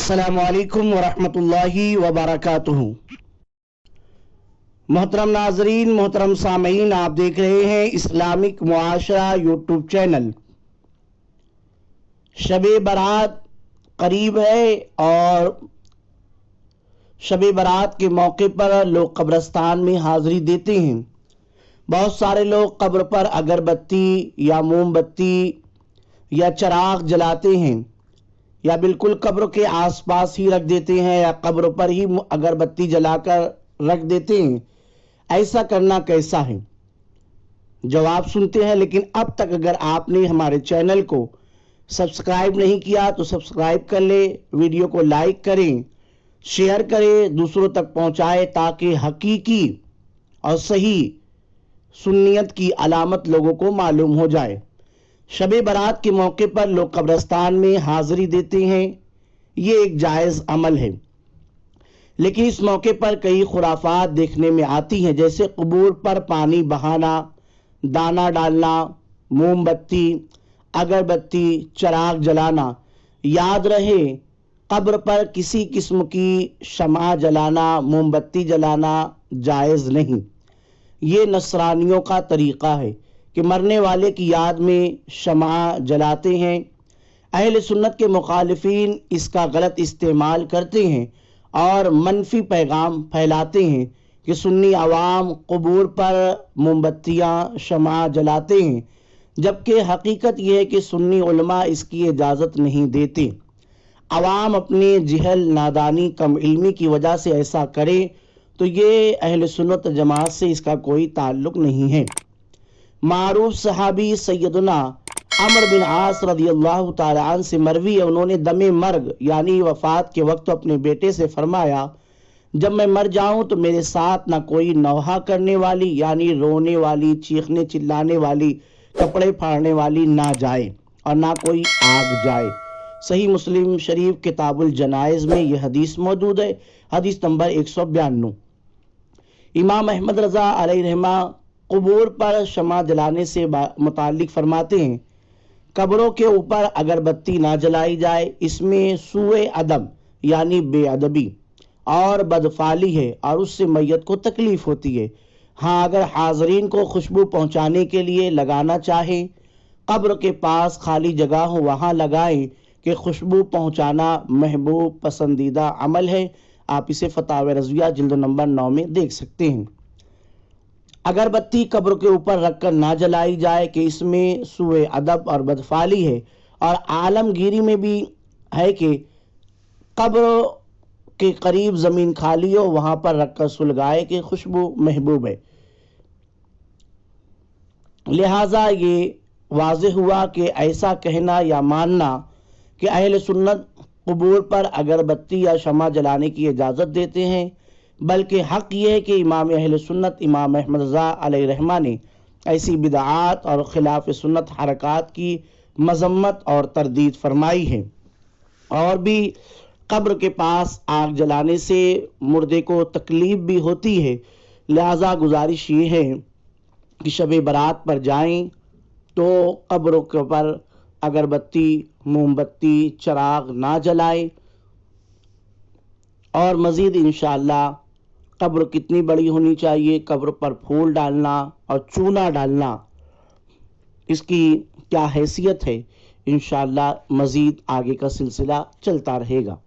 अस्सलामु अलैकुम वरहमतुल्लाहि वबरकातुहू। मोहतरम नाजरीन, मोहतरम सामीन, आप देख रहे हैं इस्लामिक मुआशरा यूट्यूब चैनल। शबे बारात करीब है और शबे बारात के मौके पर लोग कब्रिस्तान में हाजिरी देते हैं। बहुत सारे लोग कब्र पर अगरबत्ती या मोमबत्ती या चिराग जलाते हैं, या बिल्कुल कब्र के आसपास ही रख देते हैं, या कब्र पर ही अगरबत्ती जलाकर रख देते हैं। ऐसा करना कैसा है? जवाब सुनते हैं। लेकिन अब तक अगर आपने हमारे चैनल को सब्सक्राइब नहीं किया तो सब्सक्राइब कर ले, वीडियो को लाइक करें, शेयर करें, दूसरों तक पहुंचाएं, ताकि हकीकी और सही सुन्नियत की अलामत लोगों को मालूम हो जाए। शबे बारात के मौके पर लोग कब्रिस्तान में हाजिरी देते हैं, ये एक जायज़ अमल है। लेकिन इस मौके पर कई खुराफात देखने में आती हैं, जैसे कबूर पर पानी बहाना, दाना डालना, मोमबत्ती, अगरबत्ती, चिराग जलाना। याद रहे, कब्र पर किसी किस्म की शमा जलाना, मोमबत्ती जलाना जायज़ नहीं। ये नसरानियों का तरीक़ा है कि मरने वाले की याद में शमा जलाते हैं। अहले सुन्नत के मुखालिफिन इसका गलत इस्तेमाल करते हैं और मनफी पैगाम फैलाते हैं कि सुन्नी अवाम कबूर पर मोमबत्तियाँ शमा जलाते हैं, जबकि हकीकत यह है कि सुन्नी उलमा इसकी इजाज़त नहीं देते। अवाम अपने जिहल, नादानी, कम इल्मी की वजह से ऐसा करे तो ये अहले सुन्नत जमात से इसका कोई ताल्लुक नहीं है। मारूफ सहाबी सैयदना अमर बिन आस रदियल्लाहु ताला अन्हु से मरवी है, उन्होंने दमे मर्ग यानी वफात के वक्त अपने बेटे से फरमाया, जब मैं मर जाऊं तो मेरे साथ ना कोई नौहा करने वाली यानी रोने वाली, चीखने चिल्लाने वाली, कपड़े फाड़ने वाली ना जाए और ना कोई आग जाए। सही मुस्लिम शरीफ किताबुल जनाइज में यह हदीस मौजूद है, हदीस नंबर 192। इमाम अहमद रज़ा अलैहिर्रहमा कबूर पर शमा जलाने से मुतालिक फरमाते हैं, कब्रों के ऊपर अगरबत्ती ना जलाई जाए, इसमें सूए अदब यानी बेअदबी और बदफाली है और उससे मैयत को तकलीफ होती है। हाँ, अगर हाजरीन को खुशबू पहुंचाने के लिए लगाना चाहे, कब्र के पास खाली जगह हो वहाँ लगाएं कि खुशबू पहुंचाना महबूब पसंदीदा अमल है। आप इसे फतावा रज़विया जिल्द नंबर 9 में देख सकते हैं। अगरबत्ती कब्र के ऊपर रखकर ना जलाई जाए कि इसमें सूए अदब और बदफाली है, और आलमगीरी में भी है कि कब्र के करीब ज़मीन खाली हो वहाँ पर रखकर सुलगाए कि खुशबू महबूब है। लिहाजा ये वाज़ेह हुआ कि ऐसा कहना या मानना कि अहले सुन्नत कबूर पर अगरबत्ती या शमा जलाने की इजाज़त देते हैं, बल्कि हक़ ये है कि इमाम अहले सुन्नत इमाम अहमद रज़ा अलैहिर्रहमा ने ऐसी बिदआत और खिलाफ सुन्नत हरकात की मजम्मत और तरदीद फरमाई है। और भी कब्र के पास आग जलाने से मुर्दे को तकलीफ भी होती है। लिहाजा गुजारिश ये है कि शब बारात पर जाएं तो कब्र के पर अगरबत्ती, मोमबत्ती, चिराग ना जलाएं। और मज़ीद इंशाअल्लाह कब्र कितनी बड़ी होनी चाहिए, कब्र पर फूल डालना और चूना डालना, इसकी क्या हैसियत है, इंशाअल्लाह मज़ीद आगे का सिलसिला चलता रहेगा।